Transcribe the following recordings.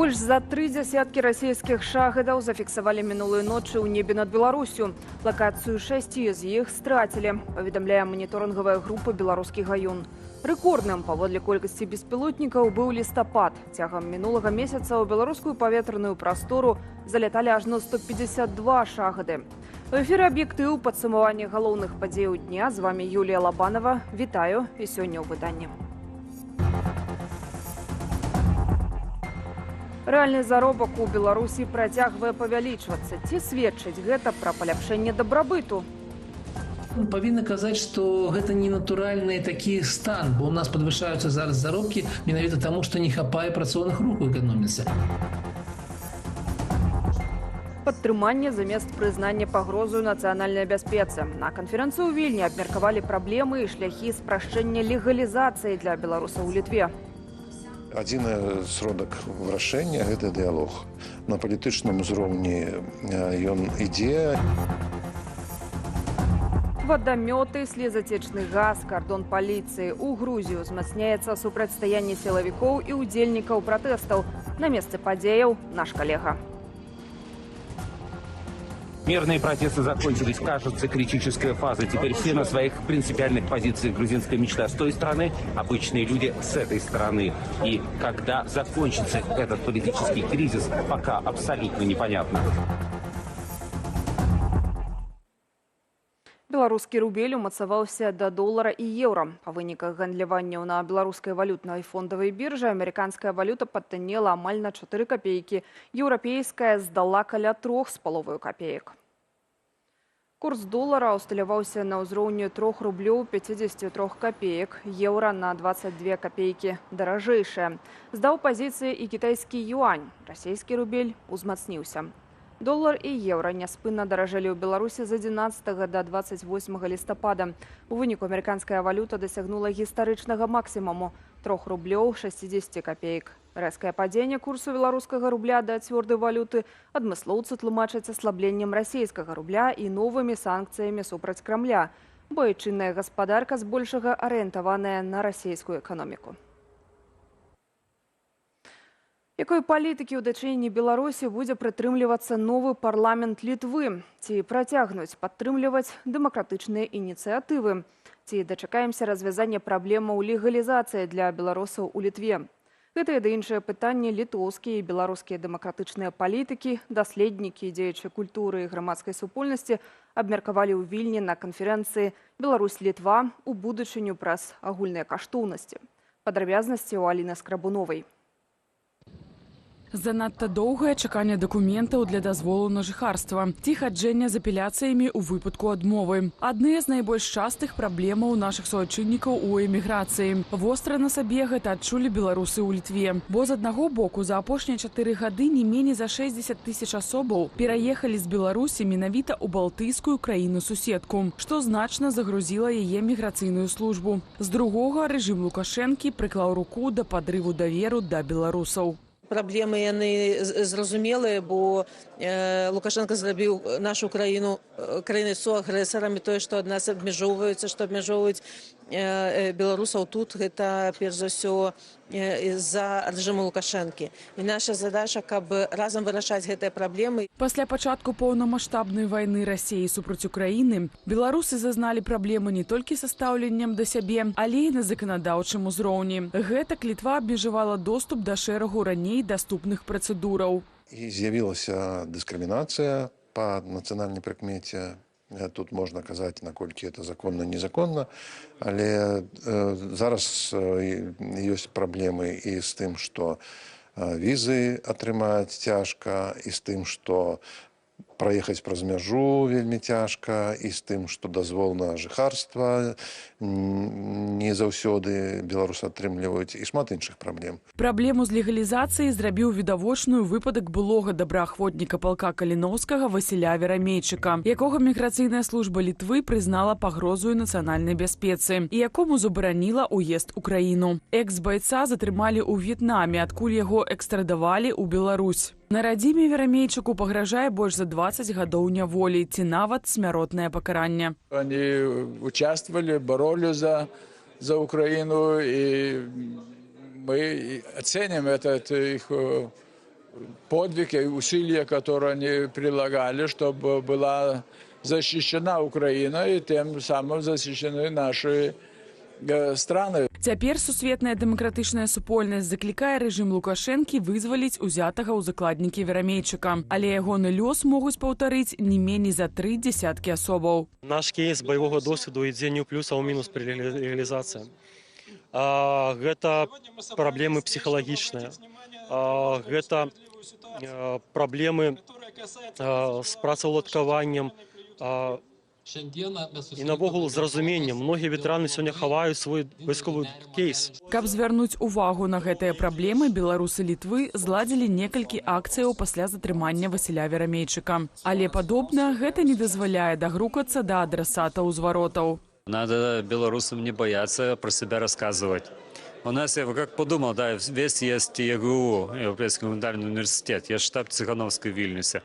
Больш за 3 десяткі расійскіх шахедаў зафіксавалі мінулую ночы ў небе над Беларусю. Лакацыю 6 з іх страцілі, паведамляе маніторынгавая група «Беларускі гаюн». Рэкордным паводле колькасці беспілотнікаў быў лістапад. Цягам мінулага месяца ў беларускую паветраную прастору заляталі ажно 152 шахеды. У эфіры «Аб'ектыў» падсумаванне галоўных падзеяў дня. З вами Юлія Лабанова. Вітаю і сёння ў выданні. Рэальны заробак у Беларусі працягвае павялічвацца. Ці сведчыць гэта пра паляпшэнне дабрабыту? Павінны казаць, што гэта не натуральны такі стан, бо ў нас падвышаюцца зараз заробкі менавіта таму, што не хапае працоўных рук у эканоміцы. Падтрыманне замест прызнання пагрозы нацыянальнай бяспецы. На канферэнцыі ў Вільні абмеркавалі праблемы і шляхі спрашчэння легалізацыі для беларусаў у Літве. Адзіны сродак вырашэння – гэта дыялог. На палітычным узроўні ён ідзе. Вадамёты, слезацечны газ, кардон паліцыі. У Грузію узмацняецца супрацьстаянне сілавікоў і ўдзельнікаў пратэстаў. На месцы падзеяў наш калега. Мирные протесты закончились, кажется, критическая фаза. Теперь все на своих принципиальных позициях. Грузинская мечта с той стороны, обычные люди с этой стороны. И когда закончится этот политический кризис, пока абсолютно непонятно. Беларускі рубель умацаваўся да долара і еўра. Па выніках гандляванняў на беларускай валютнай фондавай біржы амерыканская валюта падтаннела амаль на 4 капейкі. Еўрапейская здала каля 3,5 капеек. Курс долара усталяваўся на ўзроўні 3 рублёў 53 капеек, еўра на 22 капейкі даражэйшая. Здаў пазіцыі і кітайскі юань. Расійскі рубель узмацніўся. Долар і еўра няспынна даражэлі ў Беларусі з 11 да 28 лістапада. У выніку амерыканская валюта дасягнула гістарычнага максімуму 3 рублёў 60 капеек. Рэзкае падзенне курсу беларускага рубля да цвёрдай валюты адмыслоўцы тлумачаць аслабленнем расійскага рубля і новымі санкцыямі супраць Крамля, бо айчынная гаспадарка збольшага арыентаваная на расійскую эканоміку. Якой палітыкі ў дачыненні Беларусі будзе прытрымлівацца новы парламент Літвы? Ці працягнуць падтрымліваць дэмакратычныя ініцыятывы? Ці дачакаемся развязання праблемаў легалізацыі для беларусаў у Літве? Гэтыя ды іншыя пытанні літоўскія і беларускія дэмакратычныя палітыкі, даследнікі, дзеячы культуры і грамадскай супольнасці абмеркавалі ў Вільні на канферэнцыі «Беларусь-Літва» у будучыню праз агульныя каштоўнасці. Падрабязнасці ў Аліны Скрабуновай. Занадта доўгае чаканне дакументаў для дазволу на жыхарства ці хаджэння з апеляцыямі ў выпадку адмовы. Адны з найбольш частых праблемаў нашых суайчыннікаў у эміграцыі. Востра на сабе гэта адчулі беларусы ў Літве. Бо з аднаго боку за апошнія 4 гады не меней за 60 тысяч асобаў пераехалі з Беларусі менавіта ў балтыйскую краіну-суседку, што значна загрузіла яе міграцыйную службу. З другога рэжым Лукашэнкі прыклаў руку да падрыву даверу да беларусаў. Праблемы яны зразумелыя, бо Лукашенко зрабіў нашу краіну краінай суагрэсарамі. Тое, што ад нас абмяжоўваюцца, што абмяжоўваюць беларусаў тут, гэта перш за ўсё з-за рэжыму Лукашэнкі. І наша задача, каб разам вырашаць гэтыя праблемы. Пасля пачатку поўнамаштабнай вайны Расіі супраць Украіны беларусы зазналі праблемы не толькі са стаўленнем да сябе, але і на заканадаўчым узроўні. Гэтак Літва абмежавала доступ да шэрагу раней даступных працэдураў. І з'явілася дыскрымінацыя па нацыянальнай прыкмеце. Тут можна казаць, наколькі это законна, незаконна, але зараз ёсць праблемы і з тым, што візы атрымаць цяжка, і з тым, што праехаць праз мяжу вельмі цяжка, і з тым, што дазвол на жыхарства не заўсёды беларусы атрымліваюць, і шмат іншых праблем. Праблему з легалізацыяй зрабіў відавочную выпадак былога добраахвотніка палка Каліноўскага Васіля Верамейчыка, якога міграцыйная служба Літвы прызнала пагрозою нацыянальнай бяспецы і якому забараніла ўезд у краіну. Экс-байца затрымалі ў В'етнаме, адкуль яго экстрадавалі ў Беларусь. На радзіме Верамейчыку пагражае больш за 20 гадоў няволі ці нават смяротнае пакаранне. Они участвовали, боролись за Украину, и мы оценим этот их подвиг и усилия, которые они прилагали, чтобы была защищена Украина и тем самым защищены наши страны. Цяпер сусветная дэмакратычная супольнасць заклікае рэжым Лукашэнкі вызваліць узятага ў закладнікі Верамейчыка. Але ягоны лёс могуць паўтарыць не меней за 3 десяткі асобаў. Наш кейс бойового досвіду ідзе не ў плюс, а ў мінус пры рэалізацыі. Гэта праблемы псіхалагічныя. Гэта праблемы з працаўладкаваннем і навогул зразуменнем. Многія ветэраны сёння хаваюць свой вайсковы кейс. Каб звярнуць увагу на гэтыя праблемы, беларусы Літвы зладзілі некалькі акцыяў пасля затрымання Васіля Верамейчыка. Але падобна гэта не дазваляе дагрукацца да адрасатаў зваротаў. Надо белорусам не бояться про себя рассказывать. У нас, я как подумал, да, весь есть ЕГУ, Европейский гуманитарный университет, есть штаб Цихановской в Вильнюсе.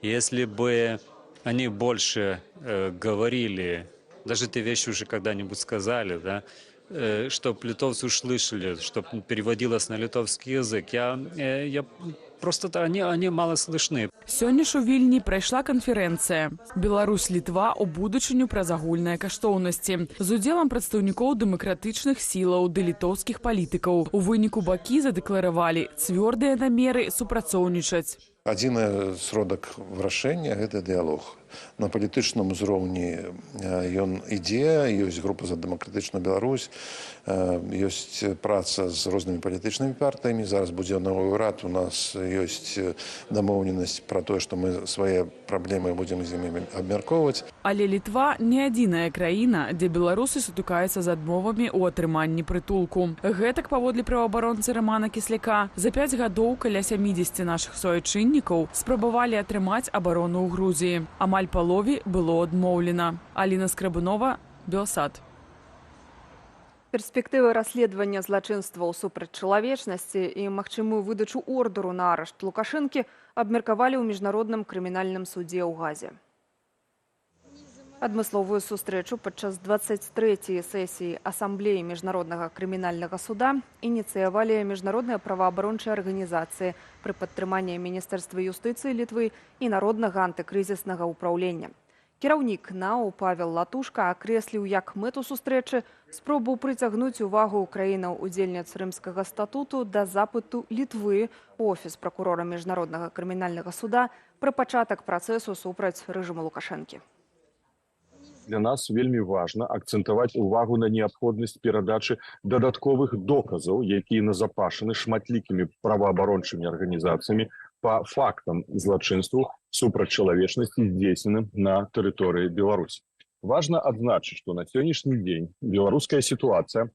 Если бы они больше говорили, даже те вещи уже когда-нибудь сказали, да, чтобы литовцы услышали, чтобы переводилось на литовский язык, просто они мало слышны. Сёння ж у Вільні прайшла канферэнцыя «Беларусь-Літва ў будучыню праз агульныя каштоўнасці» з удзелам прадстаўнікоў дэмакратычных сілаў ды літоўскіх палітыкаў. У выніку бакі задэкларавалі цвёрдыя намеры супрацоўнічаць. Адзіны сродак вырашэння – гэта дыялог. На палітычным узроўні ён ідзе, ёсць група за дэмакратычную Беларусь, ёсць праца з рознымі палітычнымі партыямі. Зараз будзе новы ўрад, у нас ёсць дамоўленасць пра тое, што мы свае праблемы будзем з імі абмяркоўваць. Але Літва не адзіная краіна, дзе беларусы сутыкаюцца з адмовамі ў атрыманні прытулку. Гэтак, паводле праваабаронцы Рамана Кісляка, за 5 гадоў каля 70 нашых суайчыннікаў спрабавалі атрымаць абарону ў Грузіі. Амаль палове было адмоўлена. Аліна Скрабунова, Белсат. Перспектывы расследавання злачынстваў супраць чалавечнасці і магчымую выдачу ордэру на арышт Лукашэнкі абмеркавалі ў міжнародным крымінальным судзе ў Газе. Адмысловую сустрэчу падчас 23-й сесіі Асамблеі міжнароднага крымінальнага суда ініцыявалі міжнародныя праваабарончыя арганізацыі пры падтрыманні Міністэрства юстыцыі Літвы і Народнага антыкрызіснага ўпраўлення. Кіраўнік НАУ Павел Латушка акрэсліў як мэту сустрэчы спробу прыцягнуць увагу краінаў-удзельніц Рымскага статуту да запыту Літвы ў офіс пракурора міжнароднага крымінальнага суда пра пачатак працэсу супраць рэжыму Лукашэнкі. Для нас вельмі важна акцэнтаваць увагу на неабходнасць перадачы дадатковых доказаў, якія назапашаны шматлікімі праваабарончымі арганізацыямі па фактам злачынству супраць чалавечнасці, здзейсненым на тэрыторыі Беларусі. Важна адзначыць, што на сённяшні дзень беларуская сітуацыя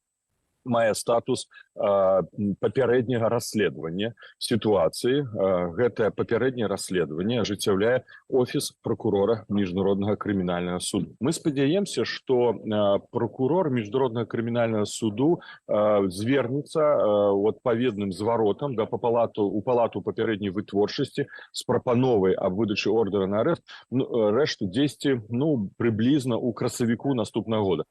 мае статус папярэдняга расследавання сітуацыі. Гэтае папярэдняе расследаванне ажыццяўляе офіс пракурора міжнароднага крымінальнага суду. Мы спадзяемся, што пракурор міжнароднага крымінальнага суду звернецца адпаведным зваротам у палату папярэдняй вытворчасці з прапановай аб выдачы ордэра на арышт, рэшту дзесьці прыблізна ў красавіку наступнага года.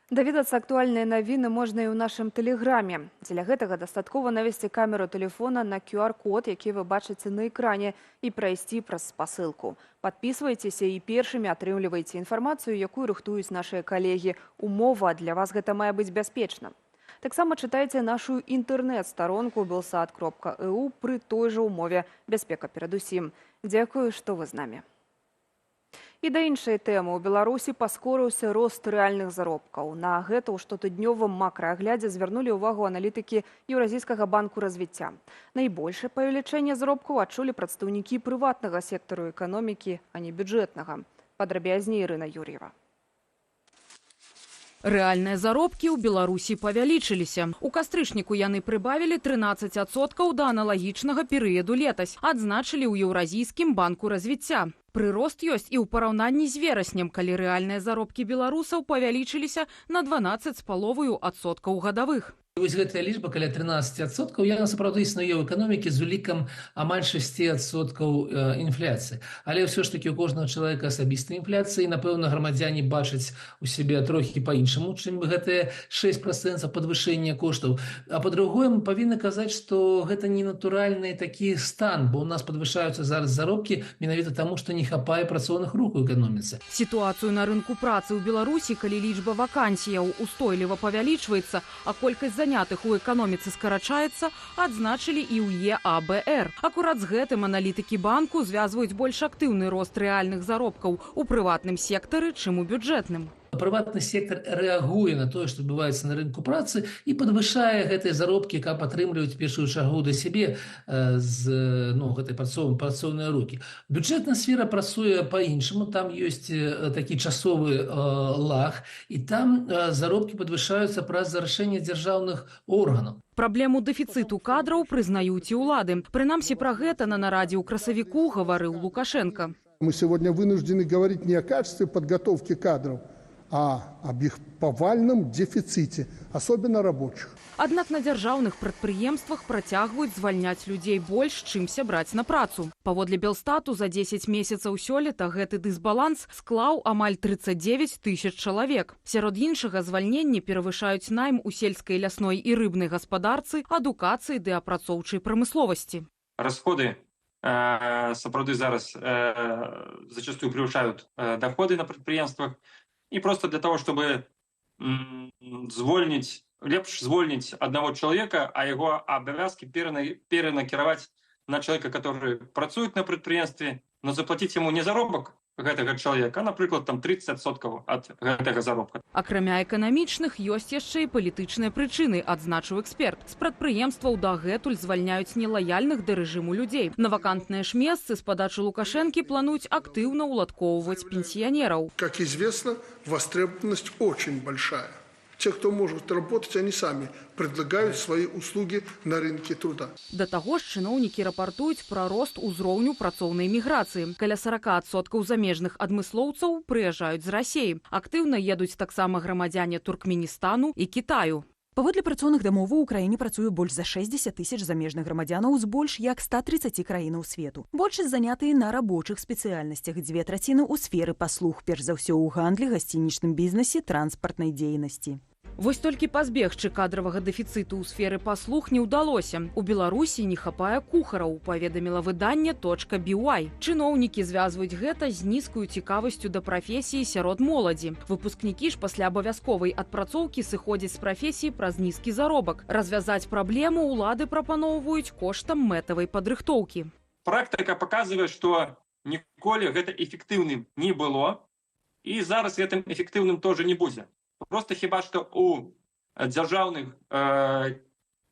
Даведацца актуальныя навіны можна і ў нашым тэлеграме. Дзеля гэтага дастаткова навесці камеру тэлефона на QR-код, які вы бачыце на экране, і прайсці праз спасылку. Падпісвайцеся і першымі атрымлівайце інфармацыю, якую рыхтуюць нашыя калегі. Умова для вас гэта мае быць бяспечна. Таксама чытайце нашу інтэрнэт-старонку belsat.eu пры той жа ўмове «Бяспека перадусім». Дзякую, што вы з намі. І да іншай тэмы. У Беларусі паскорыўся рост рэальных заробкаў. На гэта ў штотыднёвым макрааглядзе звярнулі ўвагу аналітыкі Еўразійскага банку развіцця. Найбольшае павелічэнне заробкаў адчулі прадстаўнікі прыватнага сектару эканомікі, а не бюджэтнага. Падрабязней Ірына Юр'ева. Рэальныя заробкі ў Беларусі павялічыліся. У кастрычніку яны прыбавілі 13% да аналагічнага перыяду летась, адзначылі ў Еўразійскім банку развіцця. Прырост ёсць і ў параўнанні з вераснем, калі рэальныя заробкі беларусаў павялічыліся на 12,5% гадавых. Вось гэтая лічба каля 13%, яна сапраўды існуе ў эканомікі з улікам амаль 6% інфляцыі. Але ўсё ж такі у кожнага чалавека асабістая інфляцыя, і, напэўна, грамадзяне бачаць у сябе трохі па-іншаму, чым гэтыя 6% падвышэння коштаў. А па-другое, мы павінны казаць, што гэта не натуральны такі стан, бо ў нас падвышаюцца зараз заробкі менавіта таму, што не хапае працоўных рук у эканоміцы. Сітуацыю на рынку працы ў Беларусі, калі лічба вакансіяў устойліва павялічваецца, а колькасць занятых у эканоміцы скарачаецца, адзначылі і ў ЕАБР. Акурат з гэтым аналітыкі банку звязваюць больш актыўны рост рэальных заробкаў у прыватным сектары, чым у бюджэтным. Прыватны сектор рэагуе на тое, што адбываецца на рынку працы, і падвышае гэтыя заробкі, каб атрымліваць першую чаргу да сябе з гэтай працоўныя рукі. Бюджэтная сфера працуе па-іншаму, там ёсць такі часовы лаг, і там заробкі падвышаюцца праз рашэнне дзяржаўных органаў. Праблему дэфіцыту кадраў прызнаюць і ўлады. Прынамсі пра гэта на нарадзе ў красавіку гаварыў Лукашенко. Мы сегодня вынуждены говорить не о качестве подготовки кадров, а об их повальном дефиците, особенно рабочих. Аднак на дзяржаўных прадпрыемствах працягваюць звальняць людзей больш, чымся браць на працу. Паводле Белстату за 10 месяцаў сёлета гэты дысбаланс склаў амаль 39 тысяч чалавек. Сярод іншага звальненні перавышаюць найм у сельскай, лясной і рыбнай гаспадарцы, адукацыі ды апрацоўчай прамысловасці. Расходы сапраўды зараз зачастую превышают доходы на прадпрыемствах. И просто для того, чтобы лепш звольнить одного человека, а его обязанности перенакировать на человека, который працует на предприятии, но заплатить ему не заробок гэтага чалавека, а, напрыклад, там 30% ад гэтага заробка. Акрамя эканамічных, ёсць яшчэ і палітычныя прычыны, адзначыў эксперт. З прадпрыемстваў дагэтуль звальняюць нелаяльных да рэжыму людзей. На вакантныя ж месцы з падачы Лукашэнкі плануюць актыўна ўладкоўваць пенсіянераў. Как известно, востребованность очень большая. Те, кто может работать, они сами предлагают свои услуги на рынке труда. Да таго ж чыноўнікі рапартуюць пра рост узроўню працоўнай міграцыі. Каля 40% замежных адмыслоўцаў прыязджаюць з Расіі. Актыўна едуць таксама грамадзяне Туркменістану і Кітаю. Паводле працоўных дамоў у краіне працуе больш за 60 тысяч замежных грамадзянаў з больш як 130 краінаў свету. Большасць занятыя на рабочых спецыяльнасцях, 2/3 у сферы паслуг, перш за ўсё ў гандлі, гасцінічным бізнесе, транспартнай дзейнасці. Вось толькі пазбегчы кадравага дэфіцыту ў сферы паслуг не ўдалося. У Беларусі не хапае кухараў, паведаміла выданне .by. Чыноўнікі звязваюць гэта з нізкаю цікавасцю да прафесіі сярод моладзі. Выпускнікі ж пасля абавязковай адпрацоўкі сыходзяць з прафесіі праз нізкі заробак. Развязаць праблему ўлады прапаноўваюць коштам мэтавай падрыхтоўкі. Практыка паказвае, што ніколі гэта эфектыўным не было, і зараз гэтым эфектыўным тоже не будзе. Просто хіба што у дзяржаўных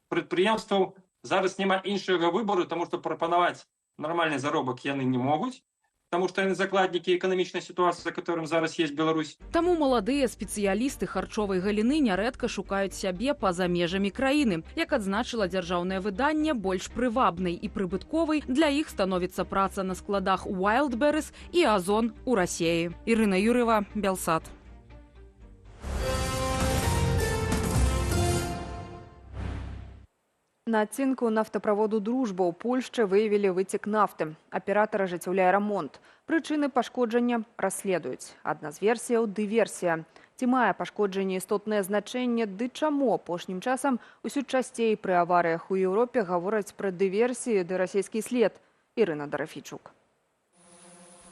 прадпрыемстваў зараз няма іншага выбору, таму што прапанаваць нармальны заробак яны не могуць, таму што яны закладнікі эканамічнай сітуацыі, которым зараз есть Беларусь. Таму маладыя спецыялісты харчовай галіны нярэдка шукаюць сябе па-за межамі краіны. Як адзначыла дзяржаўнае выданне, больш прывабнай і прыбытковай для іх становіцца праца на складах Wildberries і Озон у Расіі. Ірына Юрыева, Белсат. На адцінку нафтаправоду «Дружба» ў Польшчы выявілі выцек нафты. Аператар ажыццяўляе рамонт. Прычыны пашкоджання расследуюць. Адна з версіяў – дыверсія. Ці мае пашкоджанне істотнае значэнне, ды чаму апошнім часам усё часцей пры аварыях у Еўропе гавораць пра дыверсіі ды расійскі след. Ірына Дарафійчук.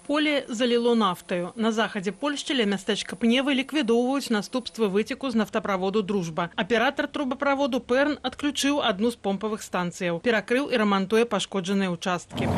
Поле заліло нафтаю. На захадзе Польшчы ля мястэчка Пневы ліквідоўваюць наступствы выцеку з нафтаправоду «Дружба». Аператар трубаправоду «Перн» адключыў адну з помпавых станцыяў, перакрыў і рамантуе пашкоджаныя ўчасткі.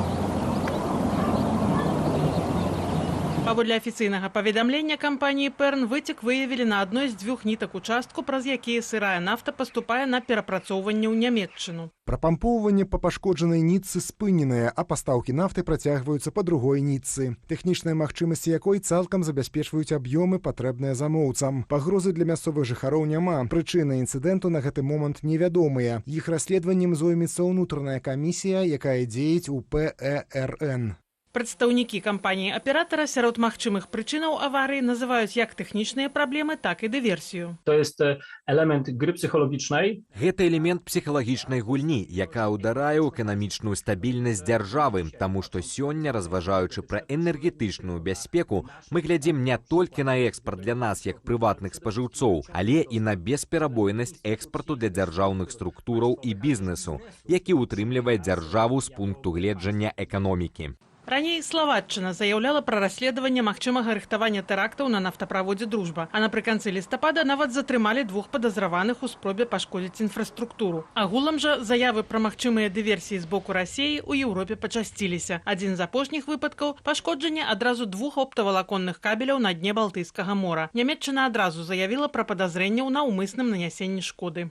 Паводле афіцыйнага паведамлення кампаніі «Перн» выцек выявілі на адной з 2 нітак участку, праз якія сырая нафта паступае на перапрацоўванне ў Нямецчыну. Прапампоўванне па пашкоджанай нітцы спыненае, а пастаўкі нафты працягваюцца па другой нітцы. Тэхнічныя магчымасці якой цалкам забяспечваюць аб'ёмы, патрэбныя замоўцам. Пагрозы для мясцовых жыхароў няма. Прычыны інцыдэнту на гэты момант невядомыя. Іх расследаваннем зоймецца ўнутраная камісія, якая дзеяць у ПЭРН. Прадстаўнікі кампаніі-аператара сярод магчымых прычынаў аварыі называюць як тэхнічныя праблемы, так і дыверсію. To jest element gry psychologicznej. Гэта элемент псіхалагічнай гульні, якая ўдарае ў эканамічную стабільнасць дзяржавы, таму што сёння, разважаючы пра энергетычную бяспеку, мы глядзім не толькі на экспарт для нас як прыватных спажыўцоў, але і на бесперабойнасць экспарту для дзяржаўных структураў і бізнесу, які ўтрымлівае дзяржаву з пункту гледжання эканомікі. Раней Словаччына заяўляла пра расследаванне магчымага рыхтавання тэрактаў на нафтаправодзе «Дружба», а напрыканцы лістапада нават затрымалі 2 падазраваных у спробе пашкодзіць інфраструктуру. Агулам жа заявы пра магчымыя дыверсіі з боку Расіі ў Еўропе пачасціліся. Адзін з апошніх выпадкаў – пашкоджанне адразу 2 оптавалаконных кабеляў на дне Балтыйскага мора. Нямецчына адразу заявіла пра падазрэнне ў наўмысным нанясенні шкоды.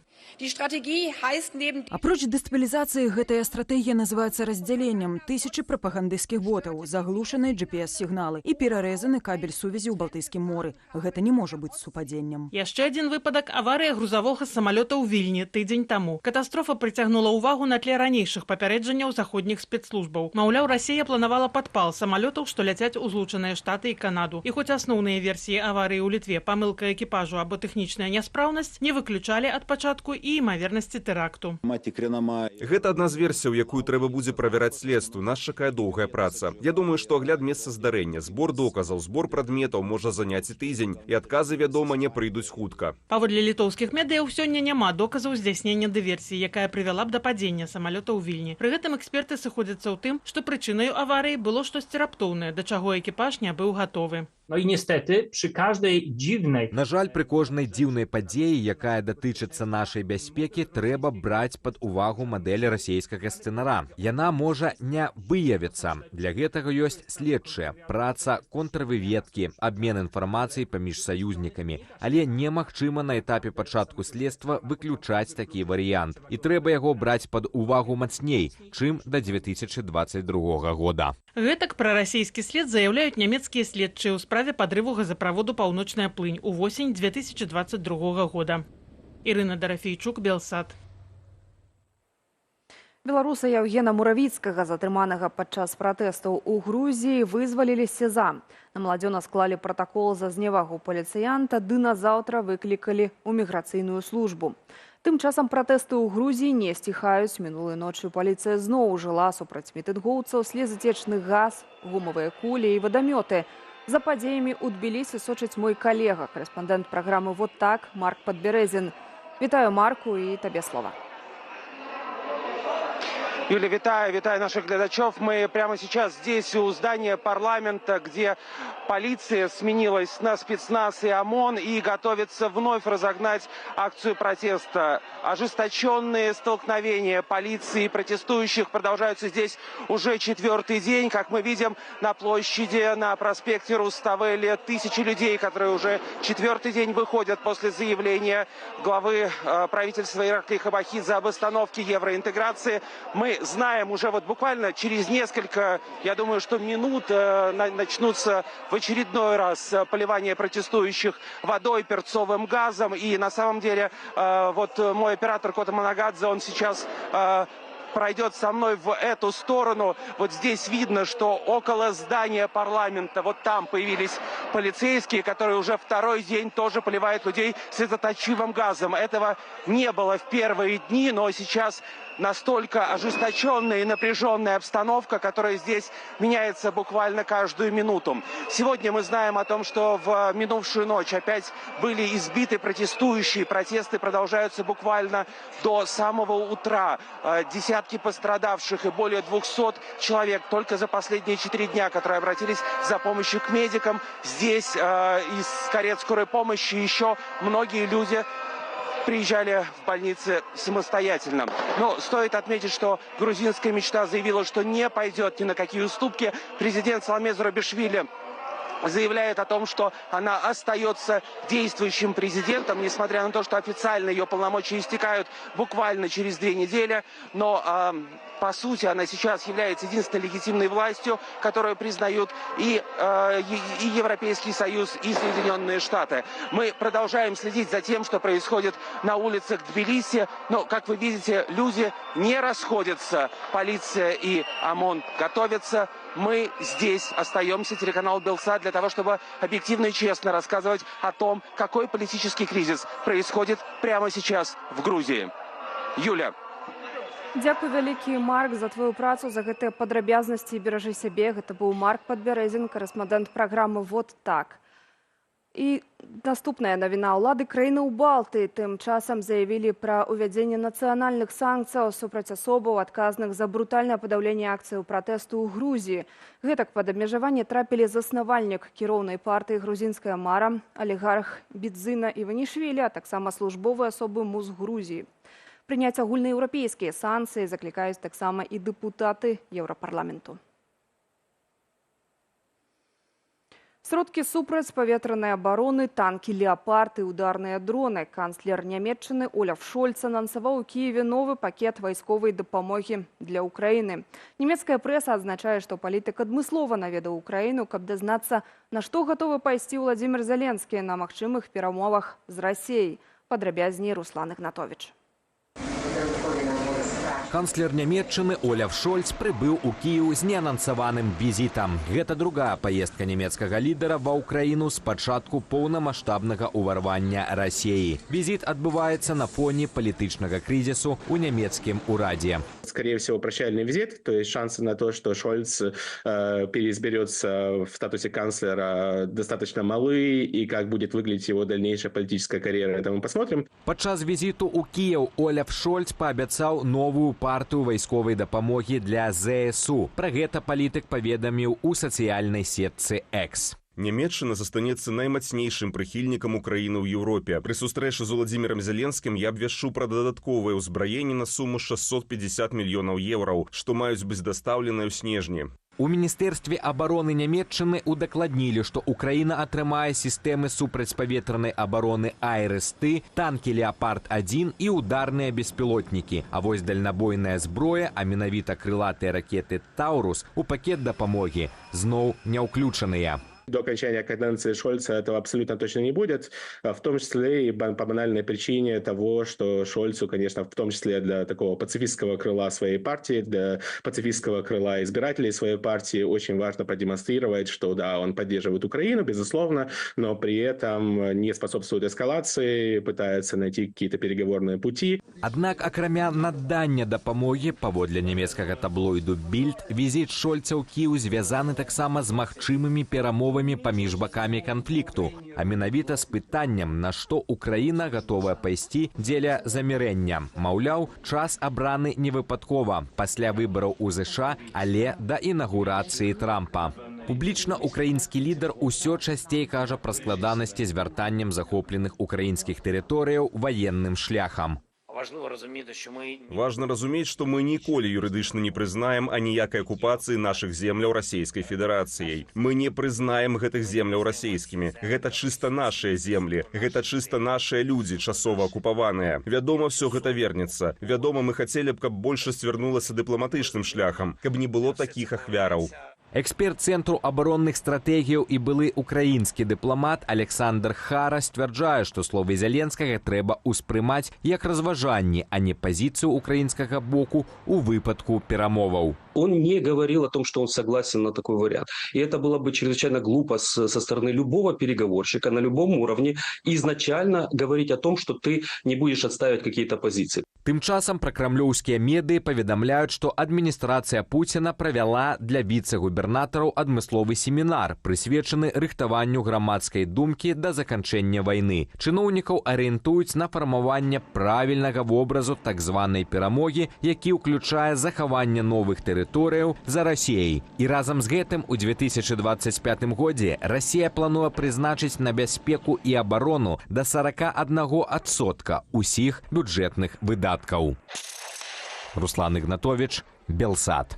Апроч дыстабілізацыі, гэтая стратэгія называецца раздзяленнем. Тысячы прапагандысцкіх ботаў, заглушаны GPS-сігналы і перарэзаны кабель сувязі ў Балтыйскім моры. Гэта не можа быць супадзеннем. Яшчэ адзін выпадак – аварыя грузавога самалёта ў Вільні тыдзень таму. Катастрофа прыцягнула ўвагу на тле ранейшых папярэджанняў заходніх спецслужбаў. Маўляў, Расія планавала падпал самалётаў, што ляцяць у Злучаныя Штаты і Канаду. І хоць асноўныя версіі аварыі ў Літве, памылка экіпажу або тэхнічная няспраўнасць, не выключалі ад пачатку і імавернасці тэракту. Гэта адна з версіяў, якую трэба будзе правяраць следству. Нас чакае доўгая праца. Я думаю, што агляд месца здарэння, збор доказаў, збор прадметаў можа заняць і тыдзень, і адказы, вядома, не прыйдуць хутка. Паводле літоўскіх медыяў, сёння няма доказаў здзяйснення дыверсіі, якая прывяла б да падзення самалёта ў Вільні. Пры гэтым эксперты сыходзяцца ў тым, што прычынаю аварыі было штосьці раптоўнае, да чаго экіпаж не быў гатовы. No i niestety przy każdej dziwnej... На жаль, пры кожнай дзіўнай падзеі, якая датычыцца нашай бяспекі, трэба браць пад увагу мадэль расійскага сцэнара. Яна можа не выявіцца. Для гэтага ёсць следчыя, праца, контрвыведкі, абмен інфармацыяй паміж саюзнікамі. Але немагчыма на этапе пачатку следства выключаць такі варыянт. І трэба яго браць пад увагу мацней, чым да 2022 года. Гэтак пра расійскі след заяўляюць нямецкія следчыя ў справе падрыву газаправоду «Паўночная плынь» увосень 2022 года. Ірына Дарафейчук, Белсат. Беларуса Яўгена Муравіцкага, затрыманага падчас пратэстаў у Грузіі, вызвалілі з СІЗА. На маладзёна склалі пратакол за зневагу паліцыянта, ды назаўтра выклікалі ў міграцыйную службу. Тым часам пратэсты ў Грузіі не сціхаюць. Мінулай ноччу паліцыя зноў ужыла супраць мітынгоўцаў слезатечны газ, гумавыя кулі і вадамёты. За падзеямі ў Тбілісі сочыць мой калега, корэспандэнт праграмы «Вот так» Марк Падбярэзін. Вітаю, Марку, і табе слова. Юля, витаю наших глядачев. Мы прямо сейчас здесь у здания парламента, где полиция сменилась на спецназ и ОМОН и готовится вновь разогнать акцию протеста. Ожесточенные столкновения полиции и протестующих продолжаются здесь уже 4-й день. Как мы видим на площади, на проспекте Руставели, тысячи людей, которые уже 4-й день выходят после заявления главы правительства Иракли Хабахидзе об остановке евроинтеграции. Мы знаем уже вот буквально через несколько, я думаю, что минут начнутся в очередной раз поливание протестующих водой, перцовым газом. И на самом деле вот мой оператор Кота Манагадзе, он сейчас пройдет со мной в эту сторону. Вот здесь видно, что около здания парламента, вот там появились полицейские, которые уже 2-й день тоже поливают людей слезоточивым газом. Этого не было в первые дни, но сейчас настолько ожесточенная и напряженная обстановка, которая здесь меняется буквально каждую минуту. Сегодня мы знаем о том, что в минувшую ночь опять были избиты протестующие. Протесты продолжаются буквально до самого утра. Десятки пострадавших и более 200 человек только за последние 4 дня, которые обратились за помощью к медикам. Здесь из карет скорой помощи еще многие люди приезжали в больницы самостоятельно. Но стоит отметить, что грузинская мечта заявила, что не пойдет ни на какие уступки. Президент Саломе Зурабишвили заявляет о том, что она остается действующим президентом, несмотря на то, что официально ее полномочия истекают буквально через 2 недели. Но По сути, она сейчас является единственной легитимной властью, которую признают и Европейский Союз, и Соединенные Штаты. Мы продолжаем следить за тем, что происходит на улицах Тбилиси. Но, как вы видите, люди не расходятся. Полиция и ОМОН готовятся. Мы здесь остаемся, телеканал «Белсат», для того, чтобы объективно и честно рассказывать о том, какой политический кризис происходит прямо сейчас в Грузии. Юля. Дзякуй вялікі, Марк, за твою працу, за гэтыя падрабязнасці. Беражы сябе. Гэта быў Марк Падбярэзін, корэспандэнт праграмы «Вот так». І наступная навіна. Улады краіны ў Балтыі тым часам заявілі пра ўвядзенне нацыянальных санкцыяў супраць асобаў, адказных за брутальнае падаўленне акцыяў пратэсту ў Грузіі. Гэтак пад абмежаванне трапілі заснавальнік кіроўнай партыі «Грузінская мара», алігарх Бидзина Іванішвілі, а таксама службовыя асобы МУЗ Грузіі. Прыняць агульнаеўрапейскія санкцыі заклікаюць таксама і дэпутаты Еўрапарламенту. Сродкі супрацьпаветранай абароны, танкі «Леапард» і ударныя дроны. Канцлер Нямецчыны Оляф Шольц анансаваў у Кіеве новы пакет вайсковай дапамогі для Украіны. Нямецкая прэса адзначае, што палітык адмыслова наведаў Украіну, каб дазнацца, на што гатовы пайсці Владзімір Зеленскі на магчымых перамовах з Расіяй. Падрабязней Руслан Ігнатовіч. Канцлер Нямецчыны Оляф Шольц прыбыў у Кіеў з неанансаваным візітам. Гэта другая паездка нямецкага лідара ва ўкраіну з пачатку поўнамаштабнага ўварвання Расіі. Візіт адбываецца на фоне палітычнага крызісу ў нямецкім урадзе. Скорее всего, прощальный визит, то есть шансы на то, что Шольц переизберется в статусе канцлера, достаточно малы, и как будет выглядеть его дальнейшая политическая карьера, это мы посмотрим. Падчас візіту ў Кіеў Оляф Шольц паабяцаў новую партыю вайсковай дапамогі для ЗСУ. Пра гэта палітык паведаміў у сацыяльнай сетцы X. Нямецчына застанецца наймацнейшым прыхільнікам Украіны ў Еўропе. Пры сустрэчы з Владзімірам Зеленскім я абвяшчу пра дадатковае ўзбраенне на суму 650 мільёнаў еўраў, што маюць быць дастаўленыя ў снежні. У Міністэрстве абароны Нямецчыны удакладнілі, што Украіна атрымае сістэмы супрацьпаветранай абароны «Айрес-Т», танкі «Леапард-1» і ударныя беспілотнікі. А вось дальнабойная зброя, а менавіта крылатыя ракеты «Таурус» у пакет дапамогі зноў не ўключаныя. До окончания каденции Шольца этого абсолютно точно не будет, в том числе и по банальной причине того, что Шольцу, конечно, в том числе для такого пацифистского крыла своей партии, для пацифистского крыла избирателей своей партии очень важно продемонстрировать, что да, он поддерживает Украину, безусловно, но при этом не способствует эскалации, пытается найти какие-то переговорные пути. Аднак, акрамя надання дапамогі, паводле нямецкага таблоіду «Більд», візіт Шольца ў Кіеў звязаны таксама з магчымымі перамовамі паміж бакамі канфлікту, а менавіта з пытаннем, на што Украіна гатовая пайсці дзеля замірэння. Маўляў, час абраны невыпадкова, пасля выбараў у ЗША, але да інагурацыі Трампа. Публічна украінскі лідар усё часцей кажа пра складанасці з вяртаннем захопленых украінскіх тэрыторыяў ваенным шляхам. Важно разумець, што мы ніколі юрыдычна не прызнаем аніякай акупацыі нашых земляў Расійскай Федэрацыяй. Мы не прызнаем гэтых земляў расійскімі. Гэта чыста нашыя землі. Гэта чыста нашыя людзі, часова акупаваныя. Вядома, все гэта вернецца. Вядома, мы хацелі б, каб большасць вярнулася дыпламатычным шляхам, каб не было такіх ахвяраў. Эксперт Цэнтру абаронных стратэгіяў і былы украінскі дыпламат Александр Хара сцвярджае, што словы Зеленскага трэба ўспрымаць як разважанні, а не пазіцыю украінскага боку ў выпадку перамоваў. Он не говорил о том, что он согласен на такой вариант. И это было бы чрезвычайно глупо со стороны любого переговорщика на любом уровне изначально говорить о том, что ты не будешь отстаивать какие-то позиции. Тым часам пракрамлёўскія медыі паведамляюць, што адміністрацыя Пуціна правяла для віцэ-губернатараў адмысловы семінар, прысвечаны рыхтаванню грамадскай думкі да заканчэння вайны. Чыноўнікаў арыентуюць на фармаванне правільнага вобразу так званай перамогі, які ўключае захаванне новых тэрыторыяў за Расіяй. І разам з гэтым у 2025 годзе Расія плануе прызначыць на бяспеку і абарону да 41% усіх бюджэтных выдаткаў. Руслан Ігнатовіч, Белсат.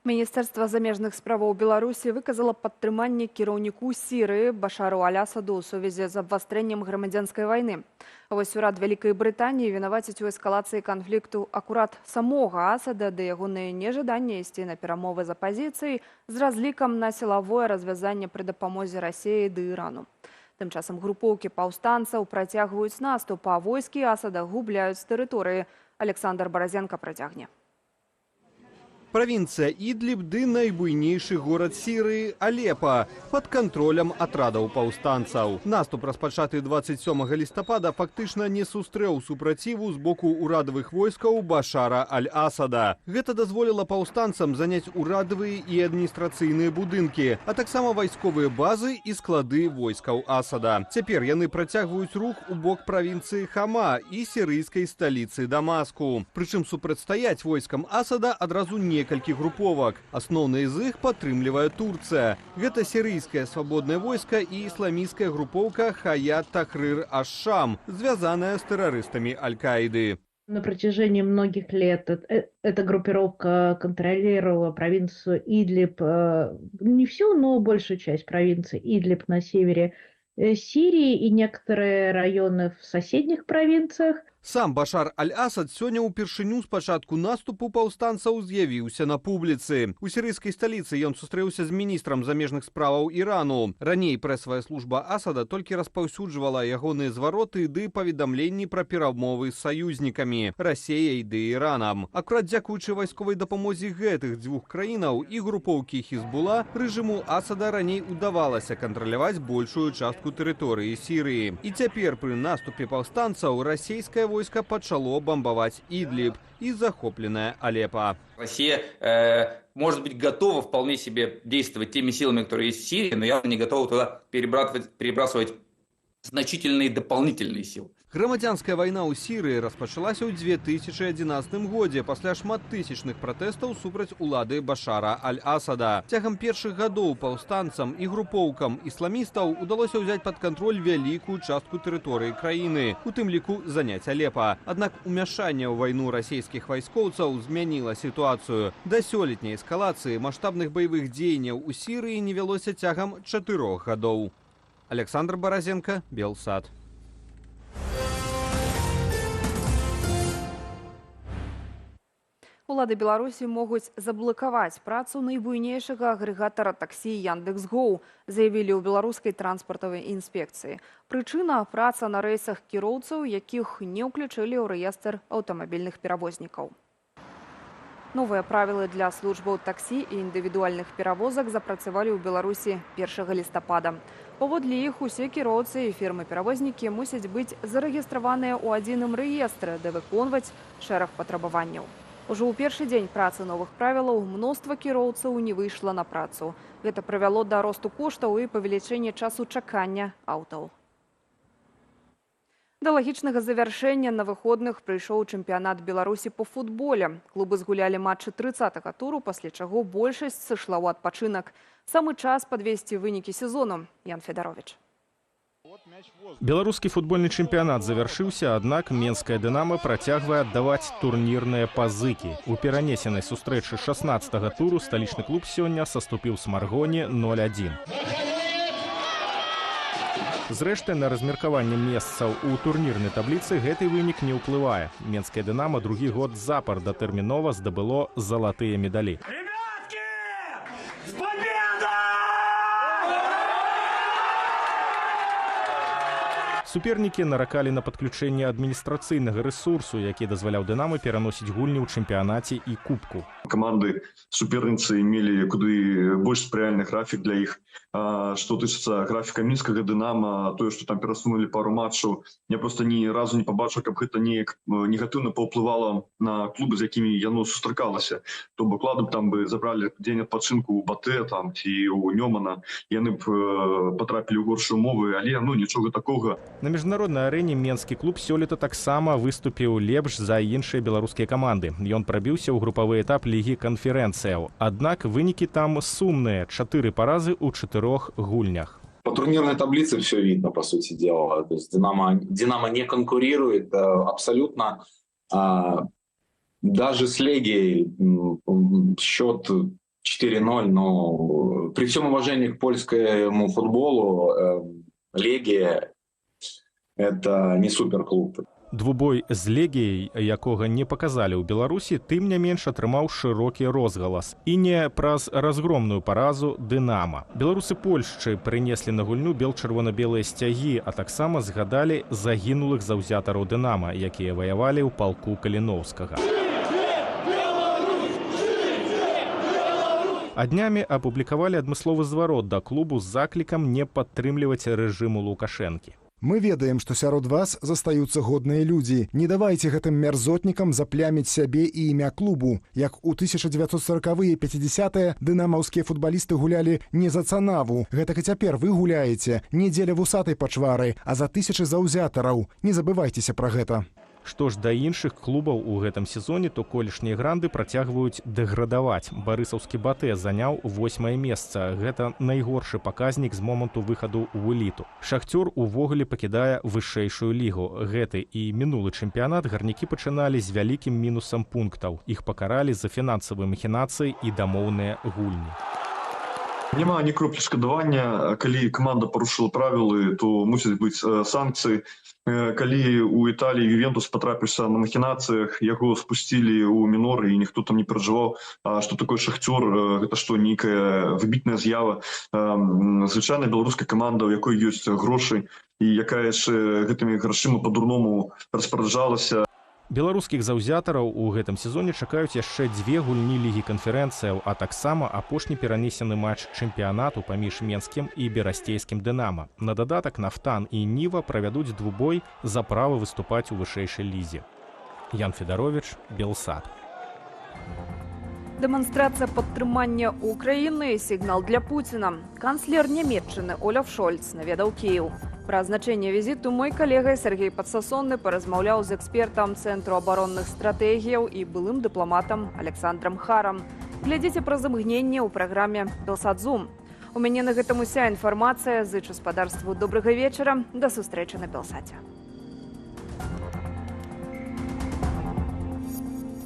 Міністерства замежных справаў Беларусі выказала падтрыманне кіраўніку Сірыі Башару Аль-Асаду ў сувязі з абвастрэннем грамадзянскай вайны. Вось урад Вялікай Брытаніі вінаваціць у эскалацыі канфлікту акурат самога Асада да ягонае нежаданне ісці на перамовы з апазіцыяй з разлікам на сілавое развязанне пры дапамозе Расіі ды Ірану. Тым часам групоўкі паўстанцаў працягваюць наступ, а войскі Асада губляюць з тэрыторыі. Александр Баразенко працягне. Правінцыя Ідліб ды найбуйнейшы горад Сірыі Алепа пад кантролем атрадаў паўстанцаў. Наступ, распачаты 27 лістапада, фактычна не сустрэў супраціву з боку урадавых войскаў Башара Аль-Асада. Гэта дазволіла паўстанцам заняць урадавыя і адміністрацыйныя будынкі, а таксама вайсковыя базы і склады войскаў Асада. Цяпер яны працягваюць рух у бок правінцыі Хама і сірыйскай сталіцы Дамаску. Прычым супрацьстаяць войскам Асада адразу некалькі груповак. Асноўныя з іх падтрымлівае Турцыя. Гэта сірыйскае свабоднае войска і ісламістская групоўка Хаят Тахрир аш-Шам, звязаная с террористами Аль-Каиды. На протяжении многих лет эта группировка контролировала провинцию Идлиб, не всю, но большую часть провинции Идлиб на севере Сирии и некоторые районы в соседних провинциях. Сам Башар Аль-Асад сёння ўпершыню з пачатку наступу паўстанцаў з'явіўся на публіцы. У сірыйскай сталіцы ён сустрэўся з міністрам замежных справаў Ірану. Раней прэсавая служба Асада толькі распаўсюджвала ягоныя звароты ды паведамленні пра перамовы з саюзнікамі Расіяй ды Іранам. Акурат дзякуючы вайсковай дапамозе гэтых дзвюх краінаў і групоўкі Хізбула рэжыму Асада раней удавалася кантраляваць большую частку тэрыторыі Сірыі. І цяпер пры наступе паўстанцаў расійская войска почало бомбовать Идлиб и захопленное Алеппо. Россия может быть готова вполне себе действовать теми силами, которые есть в Сирии, но явно не готова туда перебрасывать значительные дополнительные силы. Грамадзянская вайна ў Сірыі распачалася ў 2011 годзе пасля шматтысячных пратэстаў супраць улады Башара Аль-Асада. Цягам першых гадоў паўстанцам і групоўкам ісламістаў удалося ўзяць пад кантроль вялікую частку тэрыторыі краіны, у тым ліку заняць Алепа. Аднак умяшанне ў вайну расійскіх вайскоўцаў змяніла сітуацыю. Да сёлетняй эскалацыі маштабных баявых дзеянняў у Сірыі не вялося цягам 4 гадоў. Александр Баразенко, Белсад. Улады Беларусі могуць заблакаваць працу найбуйнейшага агрэгатара таксі Яндекс.Гоу, заявілі ў беларускай транспартавай інспекцыі. Прычына – праца на рэйсах кіроўцаў, якіх не ўключылі ў рэестр аўтамабільных перавознікаў. Новыя правілы для службаў таксі і індывідуальных перавозак запрацавалі ў Беларусі 1 лістапада. Паводле іх усе кіроўцы і фірмы-перавознікі мусяць быць зарэгістраваныя ў адзіным рэестры, ды выконваць шэраг патрабаванняў. Ужо ў першы дзень працы новых правілаў мноства кіроўцаў не выйшла на працу. Гэта прывяло да росту коштаў і павелічэння часу чакання аўтаў. Да лагічнага завяршэння на выходных прыйшоў чэмпіянат Беларусі па футболе. Клубы згулялі матчы 30-го туру, пасля чаго большасць сышла ў адпачынак. Самы час падвесці вынікі сезону. Ян Федарович. Беларускі футбольны чэмпіянат завяршыўся, аднак менская «Дынамо» працягвае аддаваць турнірныя пазыкі. У перанесенай сустрэчы 16-го туру сталічны клуб сёння саступіў з Маргоне 0-1. Зрэшты, на размеркаванне месцаў у турнірнай табліцы гэты вынік не ўплывае. Менская «Дынамо» другі год запар датэрмінова здабыло залатыя медалі. Супернікі наракалі на падключэнне адміністрацыйнага рэсурсу, які дазваляў «Дынамо» пераносіць гульні ў чэмпіянаце і кубку. Команды суперніцы мелі куды больш спрыяльны графік для іх. Што тычыцца графіка мінскага «Дынамо», тое, што там перасунулі пару матчаў, я проста ні разу не пабачыў, каб гэта неяк негатыўна паўплывала на клубы, з якімі яно сустракалася. То бок ладно б там бы забралі дзень адпачынку ў Батэ там ці ў Нёмана, яны б патрапілі ў горшыя умовы, але нічога такога. На міжнароднай арэне менскі клуб сёлета таксама выступіў лепш за іншыя беларускія каманды. Ён прабіўся ў групавы этап лігі канферэнцыяў. Аднак вынікі там сумныя – 4 паразы ў 4 гульнях. По турнирной таблице все видно, по сути дела. То есть «Динамо» не конкурирует абсолютно. Даже с Легией счет 4-0, но при всем уважении к польскому футболу, Легия – это не суперклуб. Двубой з Легіяй, якога не паказалі ў Беларусі, тым не менш атрымаў шырокі розгалас. І не праз разгромную паразу «Дынама». Беларусы Польшчы прынеслі на гульню бел-чырвона-белыя сцягі, а таксама згадалі загінулых заўзятараў «Дынама», якія ваявалі ў палку Каліноўскага. А днямі апублікавалі адмысловы зварот да клубу з заклікам не падтрымліваць рэжыму Лукашэнкі. Мы ведаем, што сярод вас застаюцца годныя людзі. Не давайце гэтым мярзотнікам запляміць сябе і імя клубу. Як у 1940-е і 50-е дынамаўскія футбалісты гулялі не за цанаву. Гэтак і цяпер вы гуляеце не дзеля вусатай пачвары, а за тысячы заўзятараў. Не забывайцеся пра гэта. Што ж да іншых клубаў у гэтым сезоне, то колішнія гранды працягваюць дэградаваць. Барысаўскі «Батэ» заняў 8-е месца. Гэта найгоршы паказнік з моманту выхаду ў эліту. «Шахцёр» увогуле пакідае вышэйшую лігу. Гэты і мінулы чэмпіянат гарнікі пачыналі з вялікім мінусам пунктаў. Іх пакаралі за фінансавыя махінацыі і дамоўныя гульні. Няма ні кроплі шкадавання. Калі каманда парушыла правілы, то мусяць быць санкцыі. Калі у Італіі Ювентус патрапіўся на махінацыях, яго спусцілі ў міноры і ніхто там не перажываў, што такое «Шахцёр», гэта што, нейкая выбітная з'ява. Звычайная беларуская каманда, у якой ёсць грошы і якая яшчэ гэтымі грашыма па-дурному распараджалася. Беларускіх заўзятараў у гэтым сезоне чакаюць яшчэ 2 гульні лігі канферэнцыяў, а таксама апошні перанесены матч чэмпіянату паміж менскім і берасцейскім «Дынама». На дадатак «Нафтан» і «Ніва» правядуць двубой за права выступаць у вышэйшай лізе. Ян Федарович, Белсат. Дэманстрацыя падтрымання Украіны – сігнал для Пуціна. Канцлер Нямецчыны Оляф Шольц наведаў Кіеў. Пра значэнне візіту мой калега Сергей Падсасонны паразмаўляў з экспертам Цэнтру абаронных стратэгіяў і былым дыпламатам Александрам Харам. Глядзіце праз імгненне ў праграме «Белсат-Зум». У мяне на гэтым уся інфармацыя. Зычу спадарству добрага вечара. Да сустрэчы на Белсаце.